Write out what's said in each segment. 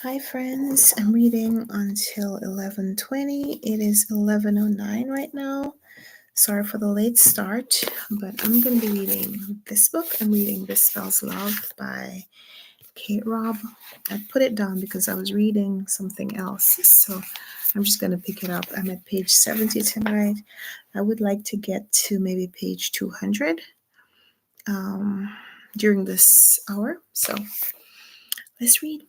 Hi friends, I'm reading until 11:20. It is 11:09 right now. Sorry for the late start, but I'm going to be reading this book. I'm reading This Spells Love by Kate Robb. I put it down because I was reading something else, so I'm just going to pick it up. I'm at page 70 tonight. I would like to get to maybe page 200 during this hour, so let's read.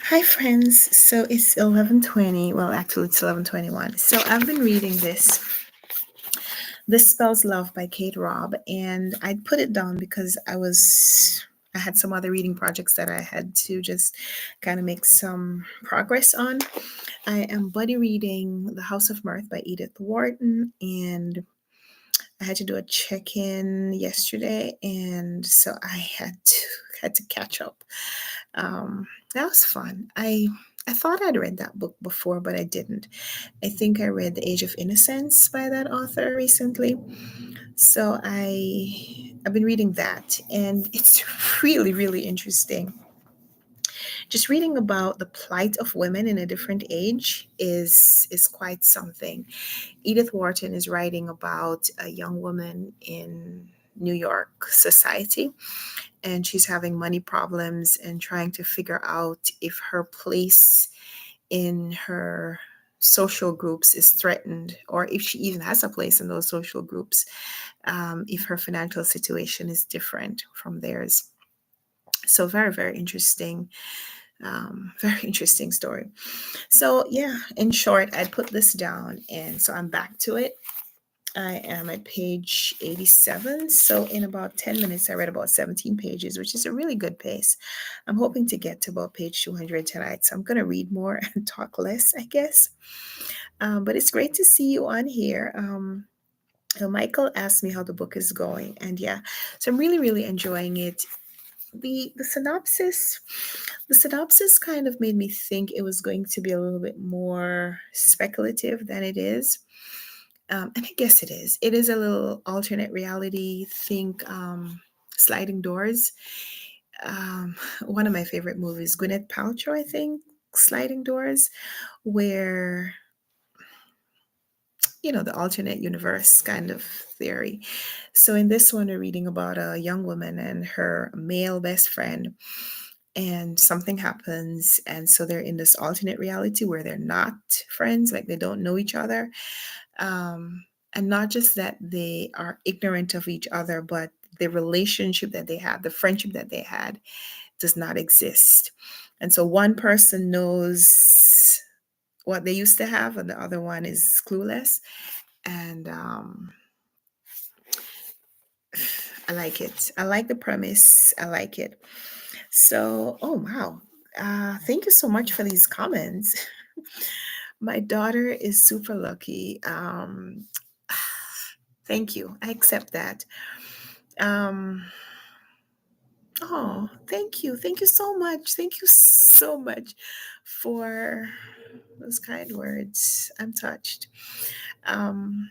Hi friends. So it's 11:20. Well, actually it's 11:21. So I've been reading This Spells Love by Kate Robb, and I put it down because I had some other reading projects that I had to just kind of make some progress on. I am buddy reading The House of Mirth by Edith Wharton, and I had to do a check-in yesterday, and so I had to catch up. That was fun. I thought I'd read that book before, but I didn't. I think I read The Age of Innocence by that author recently. So I've been reading that, and it's really really interesting. Just reading about the plight of women in a different age is quite something. Edith Wharton is writing about a young woman in New York society, and she's having money problems and trying to figure out if her place in her social groups is threatened, or if she even has a place in those social groups, if her financial situation is different from theirs. So very, very interesting, very interesting story. So yeah, in short, I put this down, and so I'm back to it. I am at page 87. So in about 10 minutes, I read about 17 pages, which is a really good pace. I'm hoping to get to about page 200 tonight. So I'm going to read more and talk less, I guess. But it's great to see you on here. So Michael asked me how the book is going. And yeah, so I'm really, really enjoying it. The synopsis kind of made me think it was going to be a little bit more speculative than it is. And I guess it is. It is a little alternate reality. Think Sliding Doors. One of my favorite movies, Gwyneth Paltrow, I think, Sliding Doors, where, the alternate universe kind of theory. So in this one, we're reading about a young woman and her male best friend, and something happens. And so they're in this alternate reality where they're not friends, like they don't know each other. And not just that they are ignorant of each other, but the relationship that they had, the friendship that they had, does not exist. And so one person knows what they used to have, and the other one is clueless. And I like it. I like the premise. I like it. So, oh wow. Thank you so much for these comments. My daughter is super lucky. Thank you. I accept that. Um, oh, thank you. Thank you so much. Thank you so much for those kind words. I'm touched. Um,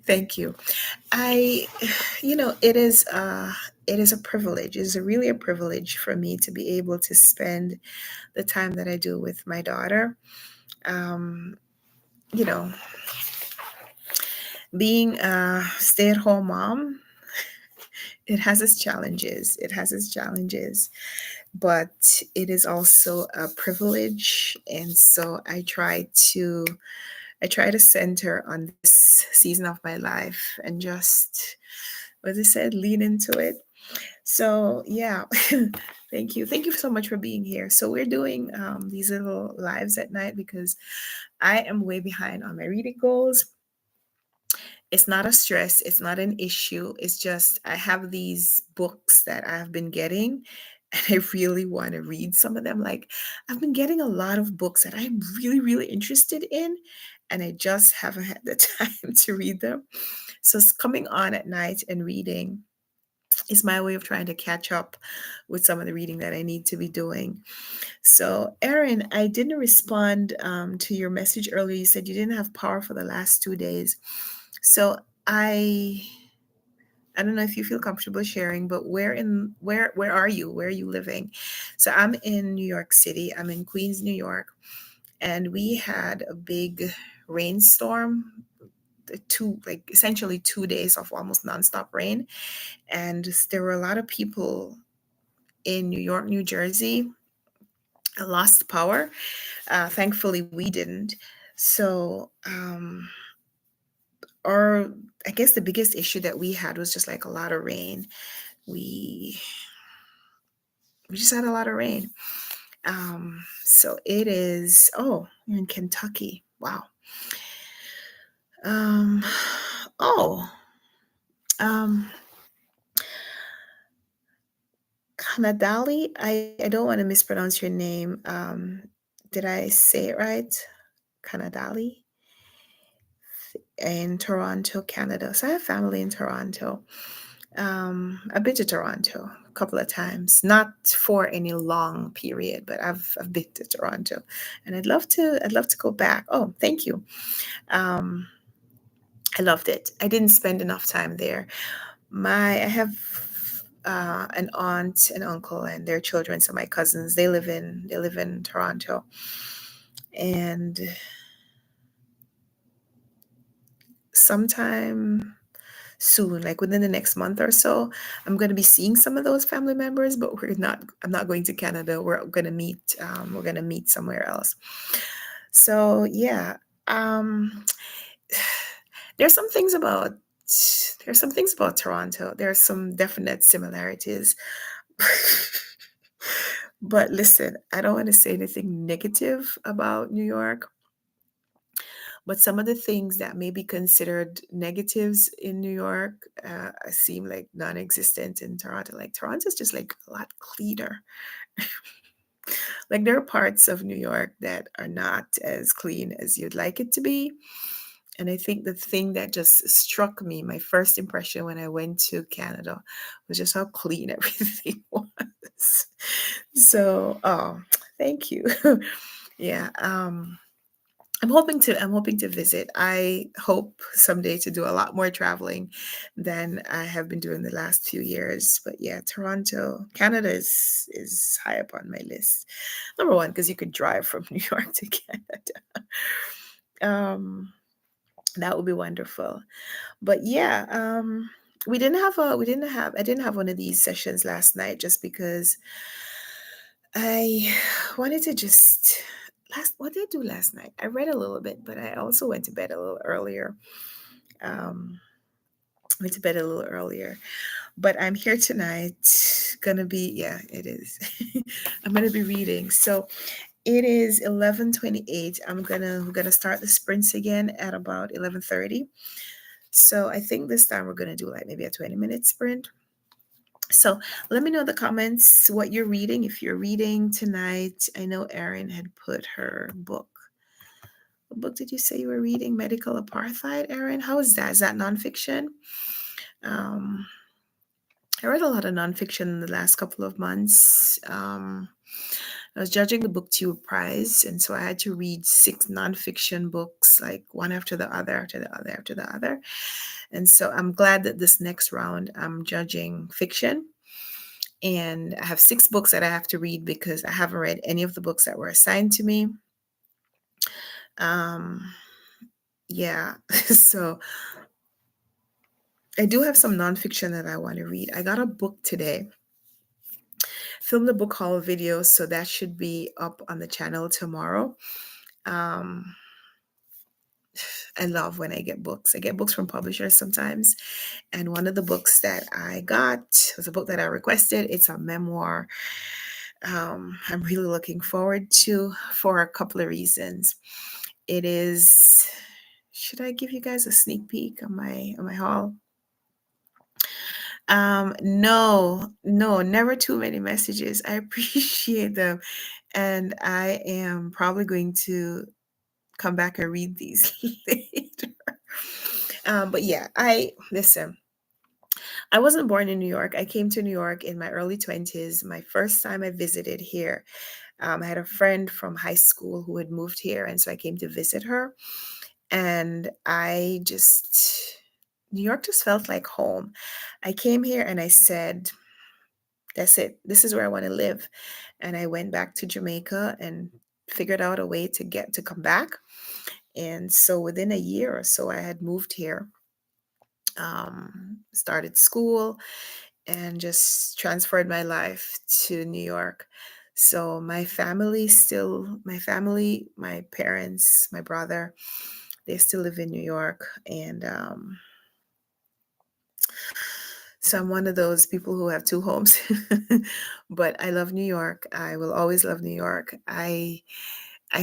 thank you. I, it is a privilege. It is really a privilege for me to be able to spend the time that I do with my daughter. Um, you know, being a stay-at-home mom, it has its challenges. It has its challenges, but it is also a privilege. And so I try to center on this season of my life and just, as I said, lean into it. So yeah, thank you. Thank you so much for being here. So we're doing these little lives at night because I am way behind on my reading goals. It's not a stress, it's not an issue. It's just I have these books that I've been getting and I really want to read some of them. Like I've been getting a lot of books that I'm really, really interested in, and I just haven't had the time to read them. So it's coming on at night and reading is my way of trying to catch up with some of the reading that I need to be doing. So, Erin, I didn't respond to your message earlier. You said you didn't have power for the last 2 days. So I don't know if you feel comfortable sharing, but where are you? Where are you living? So I'm in New York City. I'm in Queens, New York, and we had a big rainstorm, essentially 2 days of almost nonstop rain. And there were a lot of people in New York, New Jersey, lost power. Thankfully, we didn't. So, or I guess the biggest issue that we had was just like a lot of rain. We we just had a lot of rain. So it is. Oh, you're in Kentucky. Wow. Um, oh, um, Kanadali. I don't want to mispronounce your name. Did I say it right? Kanadali in Toronto, Canada. So I have family in Toronto. I've been to Toronto a couple of times, not for any long period, but I've been to Toronto, and I'd love to go back. Oh, thank you. Um, I loved it. I didn't spend enough time there. I have an aunt and uncle and their children, so my cousins. They live in Toronto, and sometime soon, like within the next month or so, I'm going to be seeing some of those family members, but I'm not going to Canada. We're going to meet somewhere else. So yeah, um, there's some things about, there's some things about Toronto. There's some definite similarities. But listen, I don't want to say anything negative about New York, but some of the things that may be considered negatives in New York seem like non-existent in Toronto. Like Toronto's just like a lot cleaner. Like there are parts of New York that are not as clean as you'd like it to be. And I think the thing that just struck me, my first impression when I went to Canada, was just how clean everything was. So, oh, thank you. Yeah. I'm hoping to visit. I hope someday to do a lot more traveling than I have been doing the last few years. But yeah, Toronto, Canada is high up on my list. Number one, because you could drive from New York to Canada. Um, that would be wonderful. But yeah, I didn't have one of these sessions last night just because I wanted to just last what did I do last night? I read a little bit, but I also went to bed a little earlier. Um, went to bed a little earlier. But I'm here tonight. Gonna be, yeah, it is. I'm gonna be reading. So it is 11:28. We're gonna start the sprints again at about 11:30. So I think this time we're gonna do like maybe a 20-minute sprint. So let me know in the comments what you're reading. If you're reading tonight, I know Erin had put her book. What book did you say you were reading? Medical Apartheid, Erin? How is that? Is that nonfiction? Um, I read a lot of nonfiction in the last couple of months. I was judging the BookTube prize, and so I had to read 6 nonfiction books, like one after the other, after the other, after the other. And so I'm glad that this next round I'm judging fiction. And I have 6 books that I have to read because I haven't read any of the books that were assigned to me. Um, yeah, so I do have some nonfiction that I want to read. I got a book today, filmed a book haul video, so that should be up on the channel tomorrow. Um, I love when I get books. I get books from publishers sometimes. And one of the books that I got was a book that I requested. It's a memoir. I'm really looking forward to for a couple of reasons. It is should I give you guys a sneak peek on my haul? No, no, never too many messages. I appreciate them, and I am probably going to come back and read these later. But yeah, I listen. I wasn't born in New York. I came to New York in my early 20s. My first time I visited here, I had a friend from high school who had moved here, and so I came to visit her. And New York just felt like home. I came here and I said, that's it. This is where I want to live. And I went back to Jamaica and figured out a way to come back. And so within a year or so, I had moved here, started school, and just transferred my life to New York. So my family, my parents, my brother, they still live in New York. And so I'm one of those people who have two homes. But I love New York. I will always love New York. I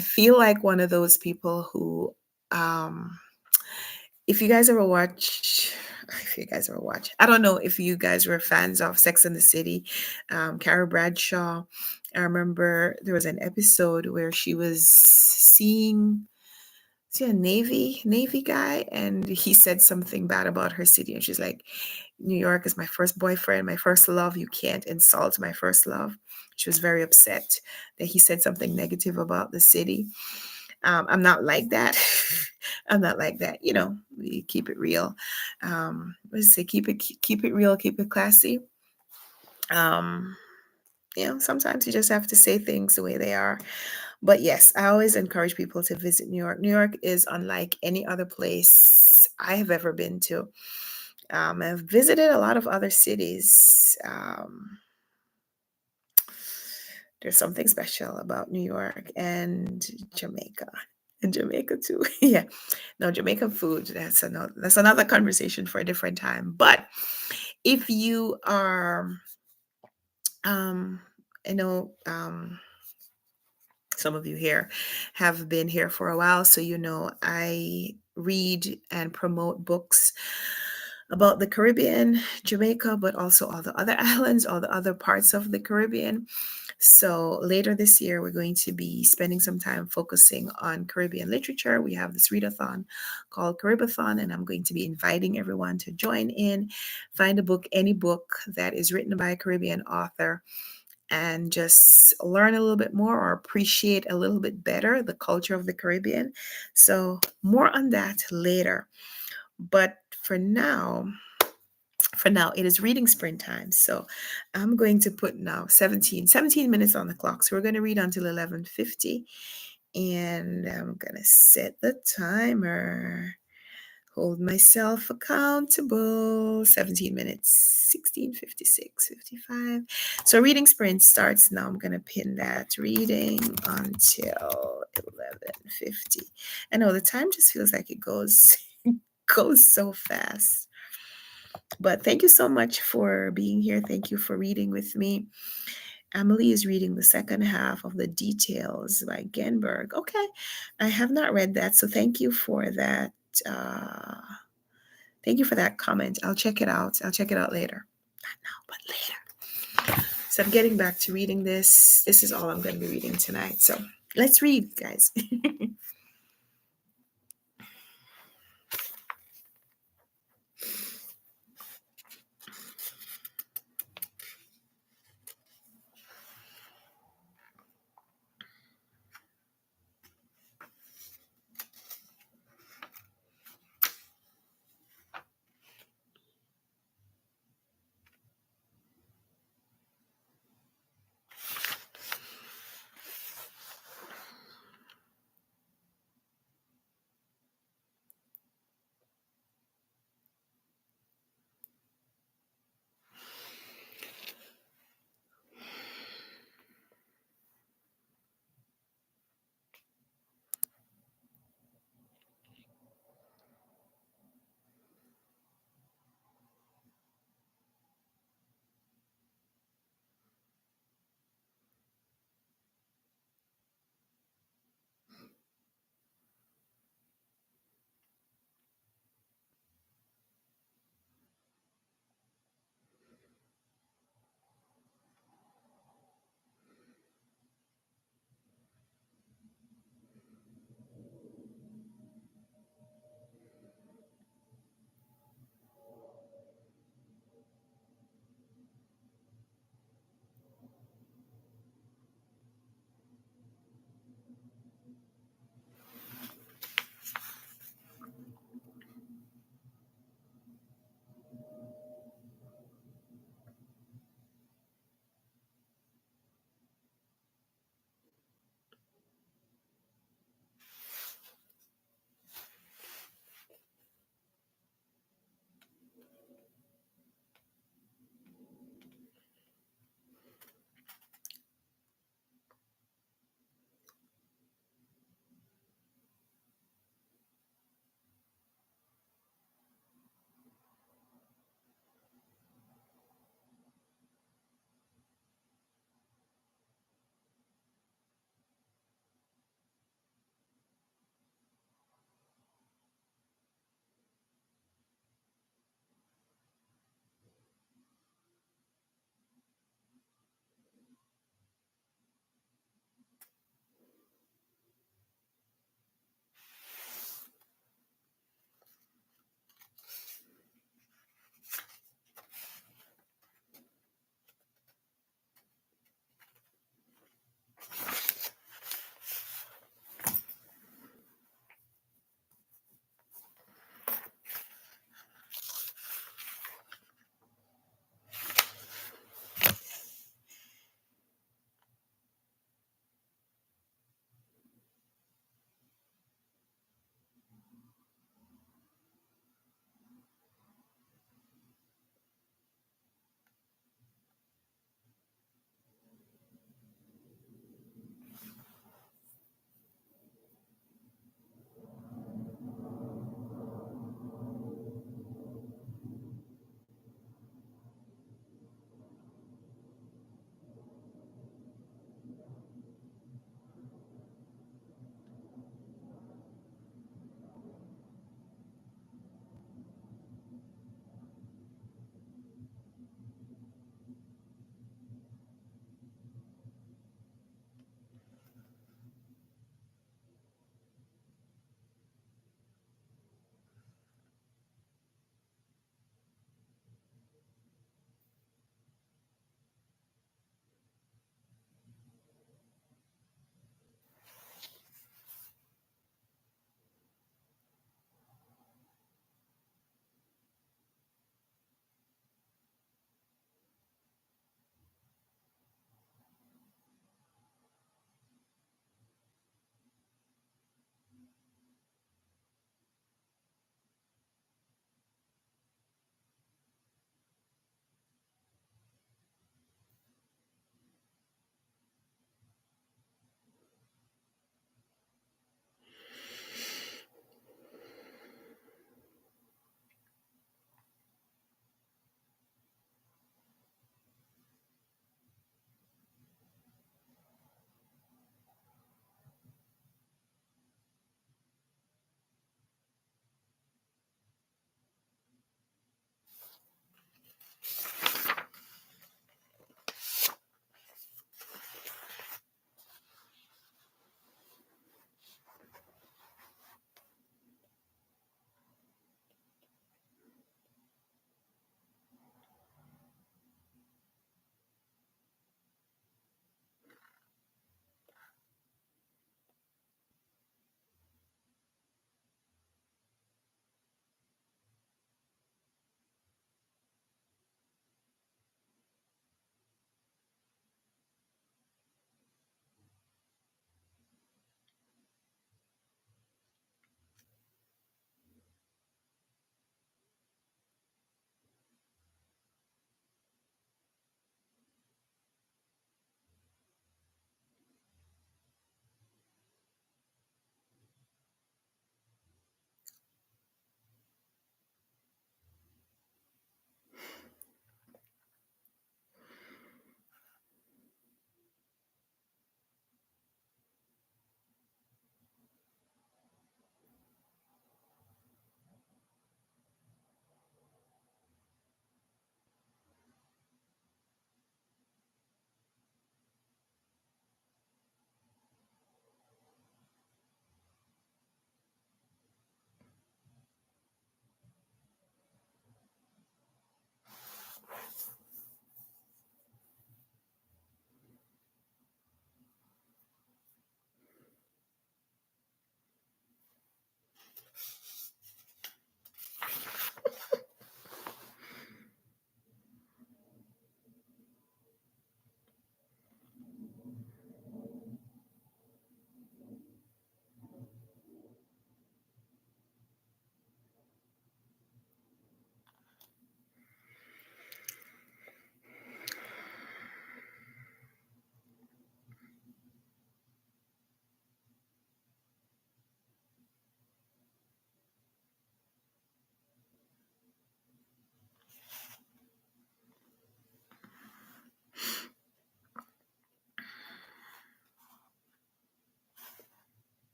feel like one of those people who um if you guys ever watch I don't know if you guys were fans of Sex and the City, Carrie Bradshaw. I remember there was an episode where she was see a Navy guy, and he said something bad about her city, and she's like, New York is my first boyfriend, my first love. You can't insult my first love. She was very upset that he said something negative about the city. I'm not like that. I'm not like that. We keep it real. Let's say keep it real, keep it classy. Um, sometimes you just have to say things the way they are. But yes, I always encourage people to visit New York. New York is unlike any other place I have ever been to. I've visited a lot of other cities. There's something special about New York and Jamaica. And Jamaica too. Yeah. No, Jamaican food, that's another conversation for a different time. But if you are um I know some of you here have been here for a while, so I read and promote books about the Caribbean, Jamaica, but also all the other islands, all the other parts of the Caribbean. So later this year, we're going to be spending some time focusing on Caribbean literature. We have this readathon called Caribathon, and I'm going to be inviting everyone to join in, find a book, any book that is written by a Caribbean author, and just learn a little bit more or appreciate a little bit better the culture of the Caribbean. So more on that later. But for now, it is reading sprint time. So I'm going to put now 17 minutes on the clock. So we're going to read until 11:50. And I'm going to set the timer. Hold myself accountable. 17 minutes, 16:56, 55. So reading sprint starts now. I'm going to pin that reading until 11:50. I know the time just feels like it goes goes so fast. But thank you so much for being here. Thank you for reading with me. Emily is reading the second half of The Details by Genberg. Okay, I have not read that, so thank you for that. Thank you for that comment. I'll check it out. I'll check it out later. Not now, but later. So I'm getting back to reading this. This is all I'm going to be reading tonight. So let's read, guys.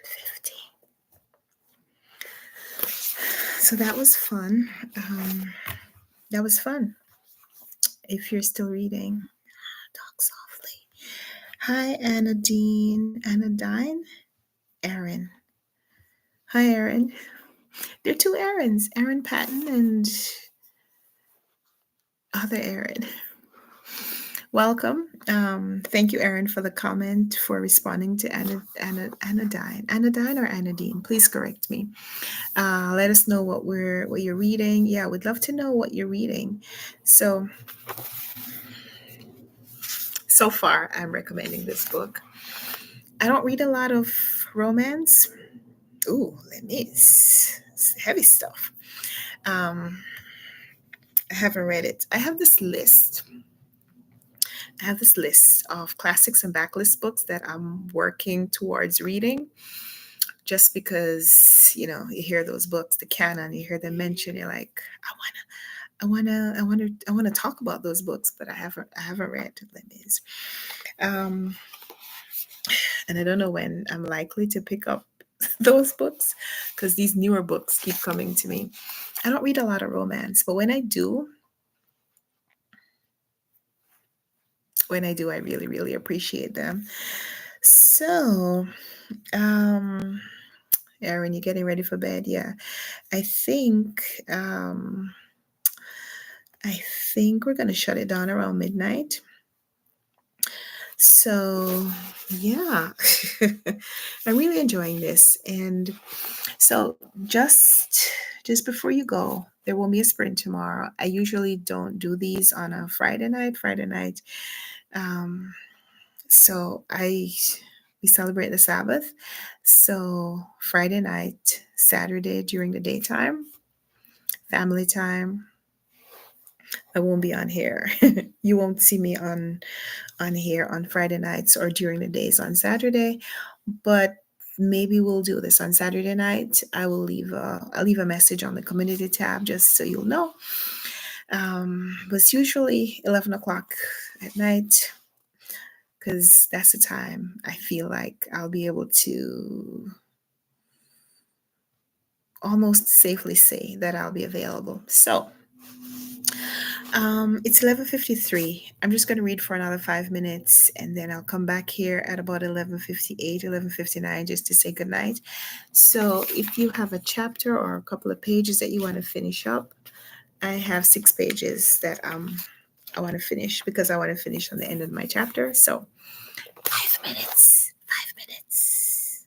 11:50. So that was fun. That was fun. If you're still reading, talk softly. Hi, Anadine. Anadine? Aaron. Hi, Aaron. There are two Aarons, Aaron Patton and other Aaron. Welcome. Thank you, Aaron, for the comment, for responding to Anadine. Anadine or Anadine? Please correct me. Let us know what you're reading. Yeah, we'd love to know what you're reading. So far, I'm recommending this book. I don't read a lot of romance. Ooh, let me. It's heavy stuff. I haven't read it. I have this list. I have this list of classics and backlist books that I'm working towards reading. Just because you hear those books, the canon, you hear them mentioned, you're like, I wanna talk about those books, but I haven't read Les Mis. And I don't know when I'm likely to pick up those books because these newer books keep coming to me. I don't read a lot of romance, but when I do, I really, really appreciate them. So, Aaron, you getting ready for bed? Yeah. I think I think we're gonna shut it down around midnight. So yeah, I'm really enjoying this. And so just before you go, there will be a sprint tomorrow. I usually don't do these on a Friday night. Um, so we celebrate the Sabbath. So Friday night, Saturday during the daytime, family time. I won't be on here. You won't see me on here on Friday nights or during the days on Saturday, but maybe we'll do this on Saturday night. I'll leave a message on the community tab just so you'll know. But it's usually 11 o'clock at night because that's the time I feel like I'll be able to almost safely say that I'll be available. So it's 11:53. I'm just going to read for another 5 minutes and then I'll come back here at about 11:58, 11:59 just to say goodnight. So if you have a chapter or a couple of pages that you want to finish up, I have 6 pages that I want to finish because I want to finish on the end of my chapter. So 5 minutes. 5 minutes.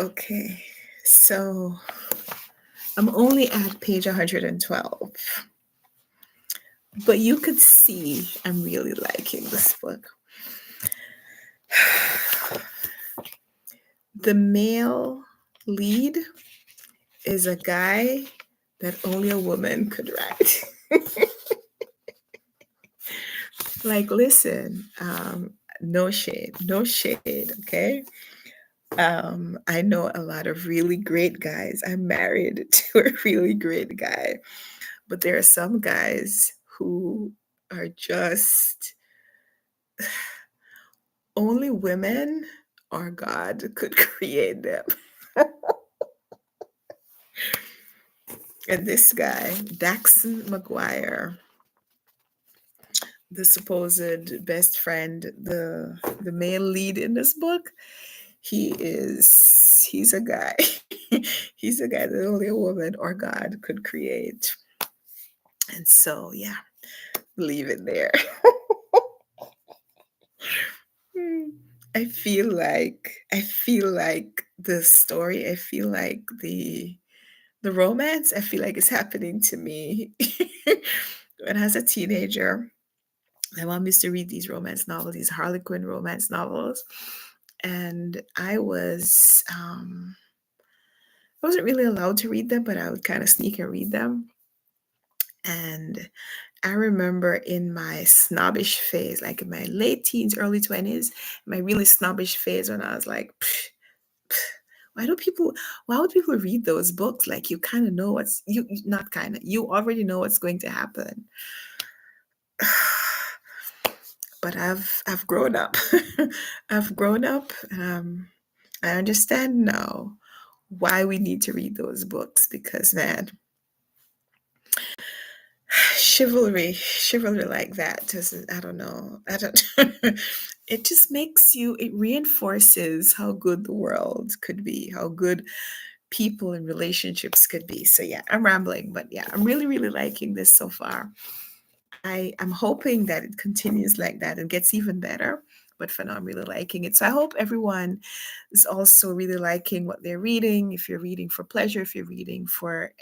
Okay, so I'm only at page 112, but you could see I'm really liking this book. The male lead is a guy that only a woman could write. Like, listen, no shade, no shade, okay? I know a lot of really great guys. I'm married to a really great guy, but there are some guys who are just only women or God could create them. And this guy, Daxon McGuire, the supposed best friend, the male lead in this book, he's a guy. He's a guy that only a woman or God could create. And so, yeah, leave it there. I feel like the story, I feel like the romance, I feel like it's happening to me. When I was a teenager, my mom used to read these romance novels, these Harlequin romance novels, and I wasn't really allowed to read them, but I would kind of sneak and read them. And I remember in my snobbish phase, like in my late teens, early 20s, my really snobbish phase when I was like, "Psh, psh, why do people, why would people read those books? Like you kind of know not kind of, you already know what's going to happen." But I've grown up. I've grown up. I understand now why we need to read those books because, man, chivalry like that doesn't, I don't know, I don't. It just makes you, it reinforces how good the world could be, how good people and relationships could be. So yeah, I'm rambling, but yeah, I'm really really liking this so far. I'm hoping that it continues like that and gets even better, but for now I'm really liking it. So I hope everyone is also really liking what they're reading. If you're reading for pleasure, if you're reading for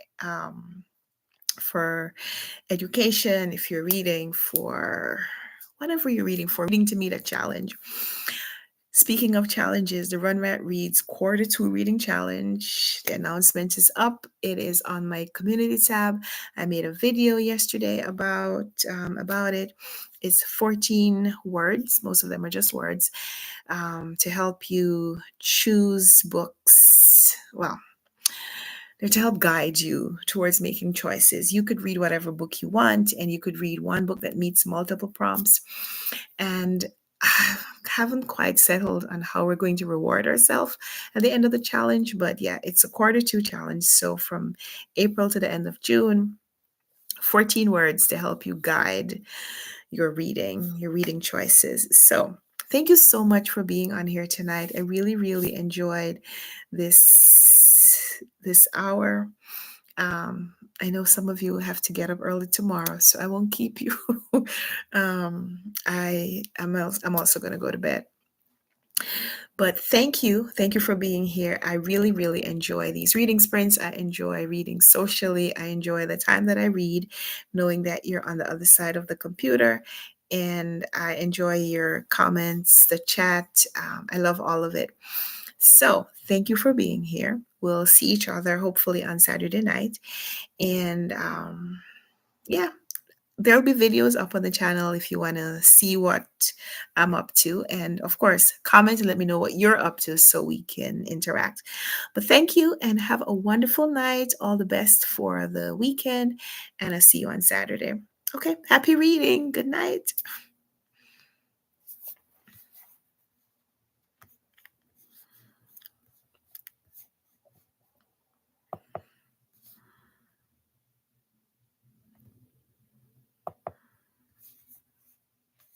education, if you're reading for whatever you're reading for, reading to meet a challenge. Speaking of challenges, the Runwright Reads Quarter 2 Reading Challenge. The announcement is up. It is on my community tab. I made a video yesterday about it. It's 14 words. Most of them are just words to help you choose books. Well, they're to help guide you towards making choices. You could read whatever book you want, and you could read one book that meets multiple prompts. And I haven't quite settled on how we're going to reward ourselves at the end of the challenge. But yeah, it's a quarter 2 challenge. So from April to the end of June, 14 words to help you guide your reading choices. So thank you so much for being on here tonight. I really, really enjoyed this hour. I know some of you have to get up early tomorrow, so I won't keep you. I'm also going to go to bed. But thank you for being here. I really, really enjoy these reading sprints. I enjoy reading socially. I enjoy the time that I read, knowing that you're on the other side of the computer. And I enjoy your comments, the chat. I love all of it. So thank you for being here. We'll see each other hopefully on Saturday night. And yeah, there'll be videos up on the channel if you want to see what I'm up to. And of course, comment and let me know what you're up to so we can interact. But thank you and have a wonderful night. All the best for the weekend. And I'll see you on Saturday. Okay, happy reading. Good night.